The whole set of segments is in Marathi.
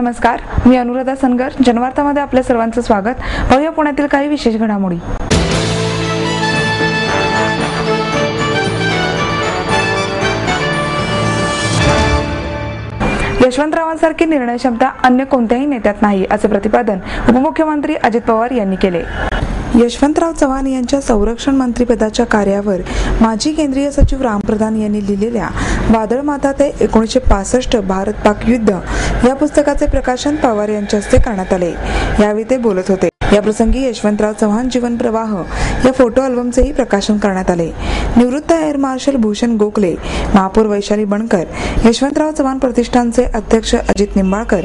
नमस्कार, मी अनुराधा सनगर. जनवार्तामध्ये आपल्या सर्वांचं स्वागत. पाहूया पुण्यातील काही विशेष घडामोडी. यशवंतरावांसारखी निर्णय क्षमता अन्य कोणत्याही नेत्यात नाही, असे प्रतिपादन उपमुख्यमंत्री अजित पवार यांनी केले. यशवंतराव चव्हाण यांच्या संरक्षण मंत्रिपदाच्या कार्यावर माजी केंद्रीय सचिव राम प्रधान यांनी लिहिलेल्या वादळमाता ते 1965 भारत-पाक युद्ध या पुस्तकाचे प्रकाशन पवार यांच्या हस्ते करण्यात आले. यावेळी ते बोलत होते. याप्रसंगी यशवंतराव चव्हाण जीवन प्रवाह या फोटो अल्बमचेही प्रकाशन करण्यात आले. निवृत्त एअर मार्शल भूषण गोखले, महापौर वैशाली बनकर, यशवंतराव चव्हाण प्रतिष्ठानचे अध्यक्ष अजित निंबाळकर,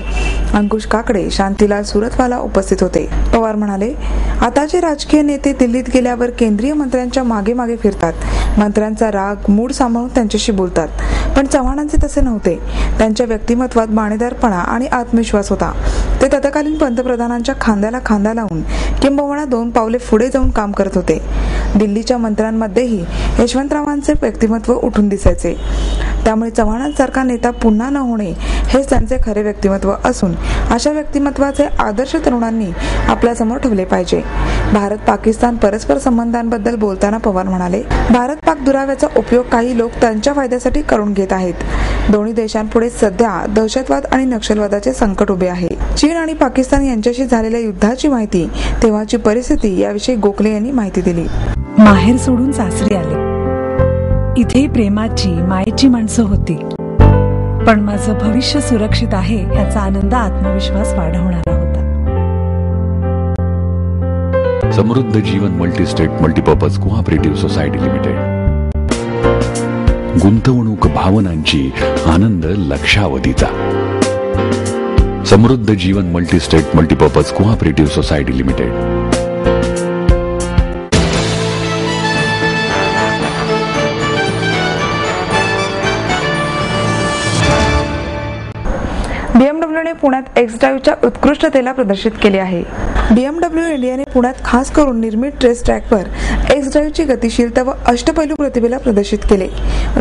अंकुश काकडे, शांतीलाल सुरतवाला उपस्थित होते. पवार म्हणाले, आताचे राजकीय नेते दिल्लीत गेल्यावर केंद्रीय मंत्र्यांच्या मागे मागे फिरतात. मंत्र्यांचा राग मूड सांभाळून त्यांच्याशी बोलतात. पण चव्हाणांचे तसे नव्हते. त्यांच्या व्यक्तिमत्वात बाणेदारपणा आणि आत्मविश्वास होता. ते तत्कालीन पंतप्रधानांच्या खांद्याला खांदा लावून किंबहुना 2 पावले पुढे जाऊन काम करत होते. दिल्लीच्या मंत्र्यांमध्येही यशवंतरावांचे व्यक्तिमत्व उठून दिसायचे. त्यामुळे चव्हाणांसारखा नेता पुन्हा न होणे हेच त्यांचे खरे व्यक्तिमत्व असून अशा व्यक्तिमत्वाचे आदर्श तरुणांनी आपल्यासमोर ठेवले पाहिजे. भारत-पाकिस्तान परस्पर संबंधांबद्दल बोलताना पवार म्हणाले, भारत-पाक दुराव्याचा उपयोग काही लोक त्यांच्या फायद्यासाठी करून घेत आहेत. दोन्ही देशांपुढे सध्या दहशतवाद आणि नक्षलवादाचे संकट उभे आहे. चीन आणि पाकिस्तान यांच्याशी झालेल्या युद्धाची माहिती, तेव्हाची परिस्थिती याविषयी गोखले यांनी माहिती दिली. माहेर सोडून सासरी आले. इथे प्रेमाची मायेची माणसं होती. पण माझं भविष्य सुरक्षित आहे याचा आनंद आत्मविश्वास वाढवणारा होता. Samruddha Jeevan multistate multipurpose cooperative society limited. गुंतवणूक भावनांची, आनंद लक्षावधीचा. Samruddha Jeevan multistate multipurpose cooperative society limited. BMWने पुण्यात एक्स ड्राईव्हच्या उत्कृष्टतेला प्रदर्शित केले आहे. BMW इंडियाने पुण्यात खास करून निर्मित ट्रेस ट्रॅकवर एक्स ड्राईव्हची गतिशीलता व अष्टपैलू प्रतिभेला प्रदर्शित केले.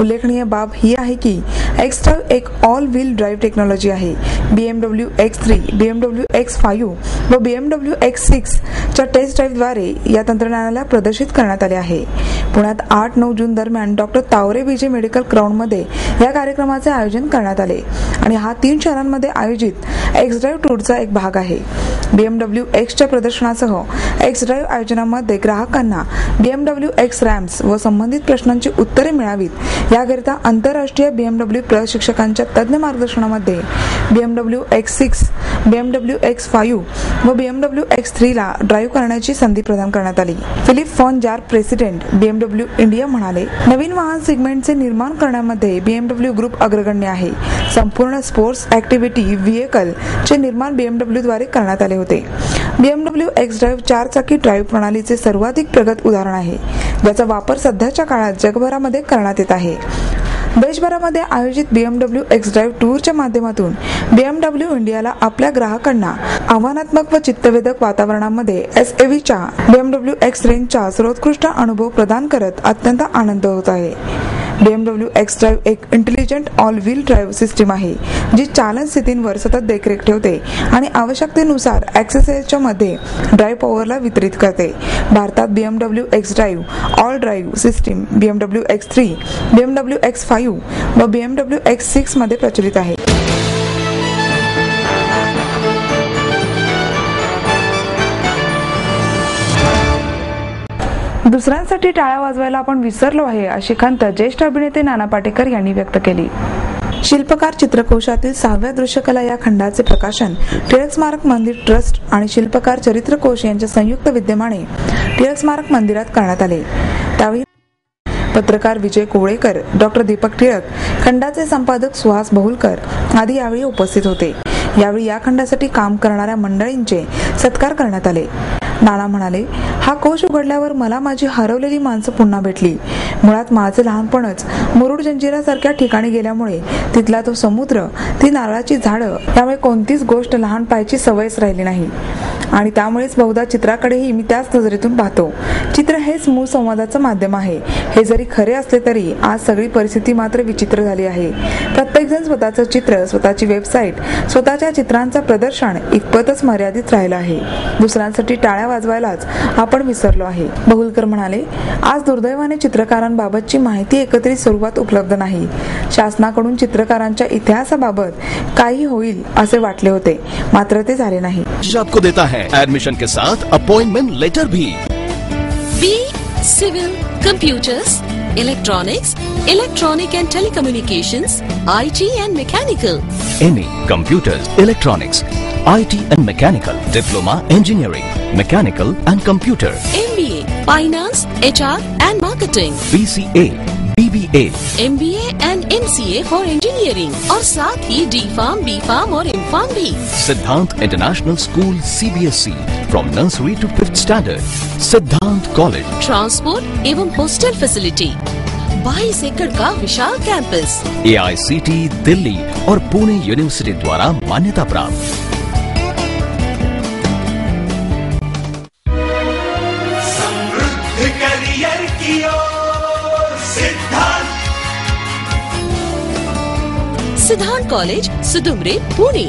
उल्लेखनीय बाब ही आहे की एक्स ड्राईव्ह एक ऑल व्हील ड्राईव्ह टेक्नॉलॉजी आहे. BMW X3, BMW X5 व BMW X6 च्या टेस्ट ड्राईव्हद्वारे या तंत्रज्ञानाला प्रदर्शित करण्यात आले आहे. पुण्यात 8-9 जून दरम्यान डॉ. तावरे बीजे मेडिकल ग्राउंडमध्ये या कार्यक्रमाचे आयोजन करण्यात आले आणि हा 3 शहरांमध्ये आयोजित एक्स ड्राईव्ह टूरचा एक भाग आहे. BMW Xच्या प्रदर्शनासह एक्स ड्राईव्ह आयोजनामध्ये ग्राहकांना BMW X रॅम्स व संबंधित प्रश्नांची उत्तरे मिळावीत याकरिता आंतरराष्ट्रीय BMW प्रशिक्षकांच्या तज्ञ मार्गदर्शनामध्ये BMW X6, BMW X5 व BMW X3 ला ड्राईव्ह करण्याची संधी प्रदान करण्यात आली. फिलिप फॉन जार, प्रेसिडेंट BMW इंडिया म्हणाले, नवीन वाहन सेगमेंटचे निर्माण करण्यामध्ये BMW ग्रुप अग्रगण्य आहे. संपूर्ण स्पोर्ट्स ऍक्टिव्हिटी व्हेइकल चे निर्माण BMW द्वारे करण्यात आले होते. BMW X ड्राईव्ह 4 चाकी ड्राईव्ह प्रणालीचे सर्वाधिक प्रगत उदाहरण आहे, ज्याचा वापर सध्याच्या काळात जगभरामध्ये करण्यात येत आहे. देशभरामध्ये आयोजित BMW X ड्राईव्ह टूरच्या माध्यमातून BMW इंडियाला आपल्या ग्राहकांना आव्हानात्मक व चित्तवेधक वातावरणामध्ये SUVच्या BMW X रेंजचा सर्वोत्कृष्ट अनुभव प्रदान करत अत्यंत आनंद होत आहे. BMW X ड्राईव्ह एक intelligent all wheel drive system आहे, जी चालन स्थितींवर सतत देखरेख ठेवते आणि आवश्यकतेनुसार ॲक्सेसरीजच्या मध्ये ड्राईव्ह पॉवरला वितरित करते. भारतात BMW X drive all drive system BMW X3, BMW X5 व BMW X6 मध्ये प्रचलित आहे. दुसऱ्यांसाठी टाळ्या वाजवायला आपण विसरलो आहे, अशी खंत ज्येष्ठ अभिनेते नाना पाटेकर यांनी व्यक्त केली. शिल्पकार चित्रकोशातील 6व्या दृश्यकला या खंडाचे प्रकाशन टिळक स्मारक मंदिर ट्रस्ट आणि शिल्पकार चरित्रकोश यांच्या संयुक्त विद्यमाने टिळक स्मारक मंदिरात करण्यात आले. त्यावेळी पत्रकार विजय कोवळेकर, डॉ. दीपक टिळक, खंडाचे संपादक सुहास बहुलकर आदी यावेळी उपस्थित होते. यावेळी या खंडासाठी काम करणाऱ्या मंडळींचे सत्कार करण्यात आले. नाना म्हणाले, हा कोश उघडल्यावर मला माझी हरवलेली माणसं पुन्हा भेटली. मुळात माझं लहानपणच मुरुड जंजिरासारख्या ठिकाणी गेल्यामुळे तिथला तो समुद्र, ती नारळाची झाडं, त्यामुळे कोणतीच गोष्ट लहान पाहायची सवयच राहिली नाही आणि त्यामुळेच बहुधा चित्राकडेही मी त्याच नजरेतून पाहतो. चित्र हेच मूळ संवादाचं माध्यम आहे. हे जरी खरे असले तरी आज सगळी परिस्थिती मात्र विचित्र झाली आहे. प्रत्येकजण स्वतःचं चित्र, स्वतःची वेबसाईट, स्वतःच्या चित्रांचं प्रदर्शन इतपतच मर्यादित राहिलं आहे. दुसऱ्यांसाठी टाळ्या वाजवायलाच आपण विसरलो आहे. बहुलकर म्हणाले, आज दुर्दैवाने चित्रकारांबाबतची माहिती एकत्रित स्वरूपात उपलब्ध नाही. शासनाकडून चित्रकारांच्या इतिहासाबाबत काही होईल असे वाटले होते, मात्र ते झाले नाही. आपको देता है एडमिशन के साथ अपॉइंटमेंट लेटर भी. B civil, computers, electronics, electronic and telecommunications, IT and mechanical. MA Computers, Electronics, IT and Mechanical, Diploma Engineering, Mechanical and Computer, MBA Finance, HR and Marketing, BCA, BBA, MBA and MCA for Engineering और साथ ही D.Pharm, B.Pharm और M.Pharm भी. Siddhant International School CBSE from nursery to 5th standard, Siddhant College. Transport एवं हॉस्टल फैसिलिटी, 22 एकड़ का विशाल कैंपस, AICT दिल्ली और पुणे यूनिवर्सिटी द्वारा मान्यता प्राप्त. समृद्ध करियर की ओर सिद्धांत कॉलेज, सुदुमरे, पुणे.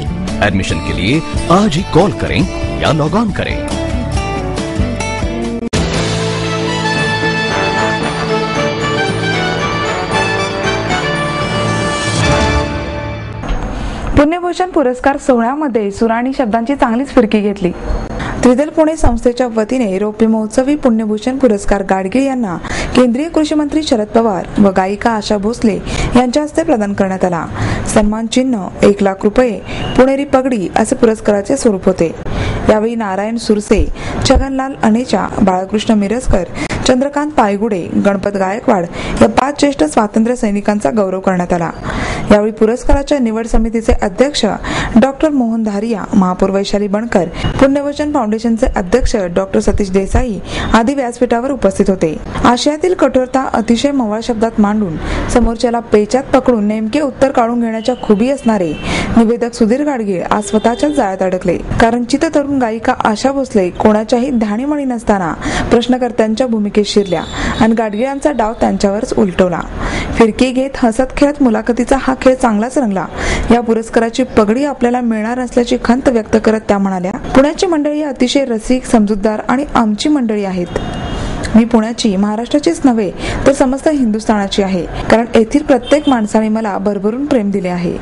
एडमिशन के लिए आज ही कॉल करें या लॉग ऑन करें. पुण्यभूषण पुरस्कार सोहळ्यामध्ये सुराणी शब्दांची चांगलीच फिरकी घेतली. त्रिदल पुणे संस्थेच्या वतीने रौप्य महोत्सवी पुण्यभूषण पुरस्कार गाडगीळ यांना केंद्रीय कृषी मंत्री शरद पवार व गायिका आशा भोसले यांच्या हस्ते प्रदान करण्यात आला. सन्मान चिन्ह, 1 लाख रुपये, पुणेरी पगडी असे पुरस्काराचे स्वरूप होते. यावेळी नारायण सुरसे, छगनलाल अनेचा, बाळकृष्ण मिरजकर, चंद्रकांत पायगुडे, गणपत गायकवाड या 5 ज्येष्ठ स्वातंत्र्य सैनिकांचा गौरव करण्यात आला. यावेळी पुरस्काराच्या निवड समितीचे अध्यक्ष डॉक्टर मोहन धारिया, महापौर वैशाली बणकर, पुण्यभूषण फाउंडेशनचे अध्यक्ष डॉक्टर सतीश देसाई आदी व्यासपीठावर उपस्थित होते. आशयातील कठोरता अतिशय मवाळ शब्दात मांडून समोरच्याला पेचात पकडून नेमके उत्तर काढून घेण्याच्या खुबी असणारे निवेदक सुधीर गाडगीळ आज स्वतःच्याच जाळ्यात अडकले. कारण चिततरुण गायिका आशा भोसले कोणाच्याही ध्यानीमणी नसताना प्रश्नकर्त्यांच्या भूमिकेत शिरल्या आणि गाडगीळांचा डाव त्यांच्यावरच उलटवला. फिरकी घेत हसत खेळत मुलाखतीचा हा खेळ चांगलाच रंगला. या पुरस्काराची पगडी आपल्याला मिळणार असल्याची खंत व्यक्त करत त्या म्हणाल्या, पुण्याची मंडळी अतिशय रसिक, समजूतदार आणि आमची मंडळी आहेत. मी पुण्याची, महाराष्ट्राचीच नव्हे तर समस्त हिंदुस्थानाची आहे, कारण येथील प्रत्येक माणसाने मला भरभरून प्रेम दिले आहे.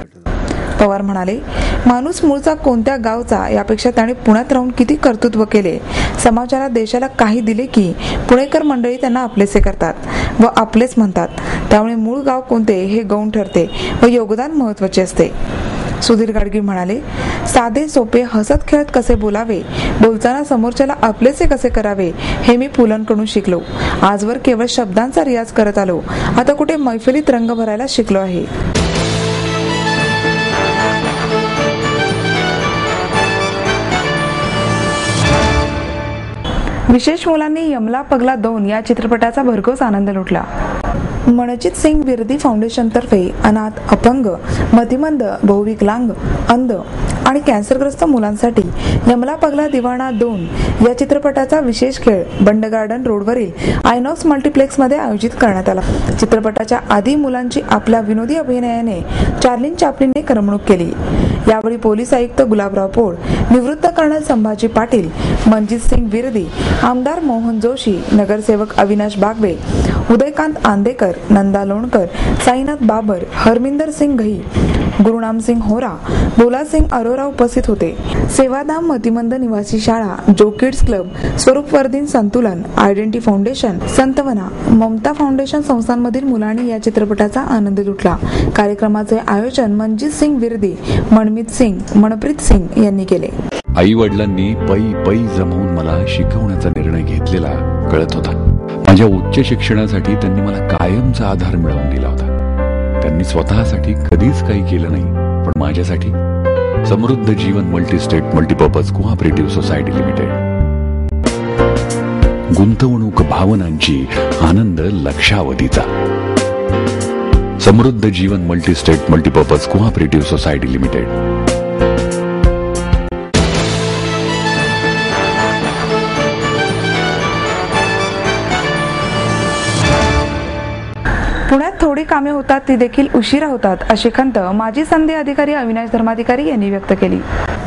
पवार म्हणाले, माणूस मूळचा कोणत्या गावचा यापेक्षा त्याने पुण्यात राहून किती कर्तृत्व केले. समाजाला, देशाला काही दिले की पुणेकर मंडळी त्यांना आपलेसे करतात व आपलेच म्हणतात. त्यामुळे मूळ गाव कोणते हे गौण ठरते व योगदान महत्वाचे असते. सुधीर गाडगीळ म्हणाले, साधे सोपे हसत खेळत कसे बोलावे, बोलताना समोरच्याला आपलेसे कसे करावे हे मी पुलंकडून शिकलो. आजवर केवळ शब्दांचा रियाज करत आलो, आता कुठे मैफिलीत रंग भरायला शिकलो आहे. विशेष मुलांनी यमला पगला 2 या चित्रपटाचा भरघोस आनंद लुटला. मनजित सिंग विरदी फाउंडेशन तर्फे अनाथ, अपंग, मतिमंद, बहुविकलांग, अंध आणि कॅन्सरग्रस्त मुलांसाठी यमला पगला दिवाणा 2 या चित्रपटाचा विशेष खेळ बंड गार्डन रोडवरील आयनॉक्स मल्टिप्लेक्स मध्ये आयोजित करण्यात आला. चित्रपटाच्या आधी मुलांची आपल्या विनोदी अभिनयाने चार्लिन चॅप्लिनने करमणूक केली. यावेळी पोलीस आयुक्त गुलाबराव पोळ, निवृत्त कर्नल संभाजी पाटील, मनजित सिंग विरदी, आमदार मोहन जोशी, नगरसेवक अविनाश बागवे, उदयकांत आंदेकर, नंदा लोणकर, साईनाथ बाबर, हरमिंदर सिंग घई, गुरुनाम सिंग होरा, बोला सिंग अरोरा उपस्थित होते. सेवाधाम मतिमंद निवासी शाळा, जो किड्स क्लब, स्वरूप वर्धीन संतुलन, आयडेंटी फाउंडेशन, संतवना, ममता फाउंडेशन संस्थांमधील मुलांनी या चित्रपटाचा आनंद लुटला. कार्यक्रमाचे आयोजन मनजित सिंग विरदी, मनमीत सिंग, मनप्रीत सिंग यांनी केले. आई वडिलांनी पै पै जमवून मला शिकवण्याचा निर्णय घेतलेला कळत होता. माझ्या उच्च शिक्षणासाठी त्यांनी मला कायमचा आधार मिळवून दिला होता. त्यांनी स्वतःसाठी कधीच काही केलं नाही, पण माझ्यासाठी Samruddha Jeevan multi state multipurpose cooperative society limited गुंतवणूक भावनांची, आनंद लक्षावधीचा. Samruddha Jeevan multi state multipurpose cooperative society limited. पुण्यात थोडी कामे होतात ती देखील उशिरा होतात अशी खंत माजी संधी अधिकारी अविनाश धर्माधिकारी यांनी व्यक्त केली.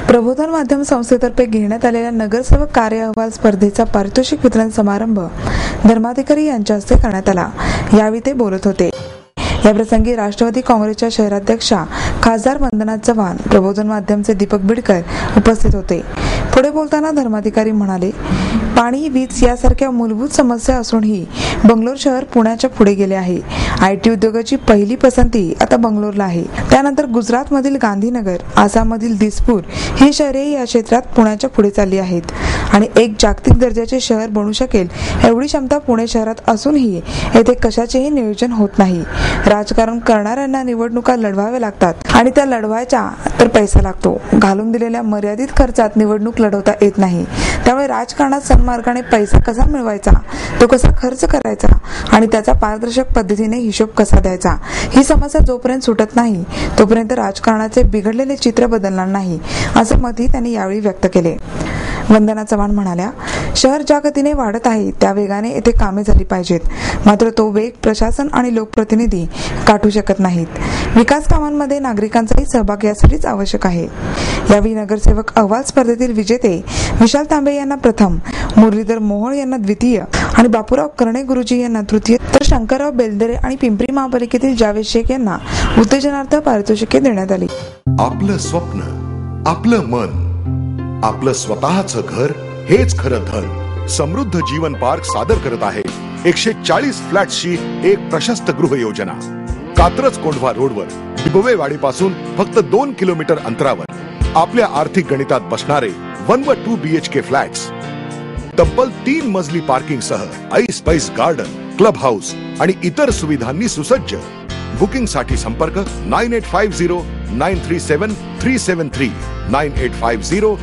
प्रबोधन माध्यम संस्थेतर्फे घेण्यात आलेल्या नगरसेवक कार्य अहवाल स्पर्धेचा पारितोषिक वितरण समारंभ धर्माधिकारी यांच्या हस्ते करण्यात आला. यावेळी ते बोलत होते. याप्रसंगी राष्ट्रवादी काँग्रेसच्या शहराध्यक्षा खासदार वंदना चव्हाण, प्रबोधन माध्यमचे दीपक बिडकर उपस्थित होते. पुढे बोलताना धर्माधिकारी म्हणाले, पाणी, वीज यासारख्या मूलभूत समस्या असूनही बंगलोर शहर पुण्याच्या पुढे गेले आहे. IT उद्योगाची पहिली पसंती आता बंगलोरला आहे. त्यानंतर गुजरातमधील गांधीनगर, आसाममधील दिसपूर ही शहरे या क्षेत्रात पुण्याच्या पुढे चालली आहेत आणि एक जागतिक दर्जाचे शहर बनू शकेल एवढी क्षमता पुणे शहरात असूनही येथे कशाचेही नियोजन होत नाही. राजकारण करणाऱ्यांना निवडणुका लढवाव्या लागतात आणि त्या लढवायच्या तर पैसा लागतो. घालून दिलेल्या मर्यादित खर्चात निवडणूक लढवता येत नाही. त्यामुळे राजकारणात सन्मार्गाने पैसा कसा मिळवायचा, तो कसा खर्च करायचा आणि त्याचा पारदर्शक पद्धतीने हिशोब कसा द्यायचा, ही समस्या जोपर्यंत सुटत नाही तोपर्यंत राजकारणाचे बिघडलेले चित्र बदलणार नाही, असं मतही त्यांनी यावेळी व्यक्त केले. वंदना चव्हाण म्हणाल्या, शहर ज्या गतीने वाढत आहे त्या वेगाने येथे कामे झाली पाहिजेत. मात्र तो वेग प्रशासन आणि लोकप्रतिनिधी गाठू शकत नाहीत. विकास कामांमध्ये नागरिकांचाही सहभाग यासाठीच आवश्यक आहे. यावेळी नगरसेवक अहवाल स्पर्धेतील विजेते विशाल तांबे यांना प्रथम, मुरलीधर मोहोळ यांना द्वितीय आणि बापूराव कर्णे गुरुजी यांना तृतीय, तर शंकरराव बेलदरे आणि पिंपरी महापालिकेतील जावेद शेख यांना उत्तेजनार्थ पारितोषिके देण्यात आली. आपलं स्वप्न, आपलं मन, आपलं स्वतःचं घर हेच खरं धन. समृद्ध जीवन पार्क सादर करत आहे 140 फ्लॅट्सची एक प्रशस्त गृह योजना. कात्रज कोंढवा रोडवर बिबवेवाडीपासून फक्त 2 किलोमीटर अंतरावर आपल्या आर्थिक गणितात बसणारे 1 व 2 BHK फ्लॅट्स. तब्बल 3 मजली पार्किंग सह ऐस पैस गार्डन, क्लब हाऊस आणि इतर सुविधांनी सुसज्ज. बुकिंग साठी संपर्क 9850 937 373 9850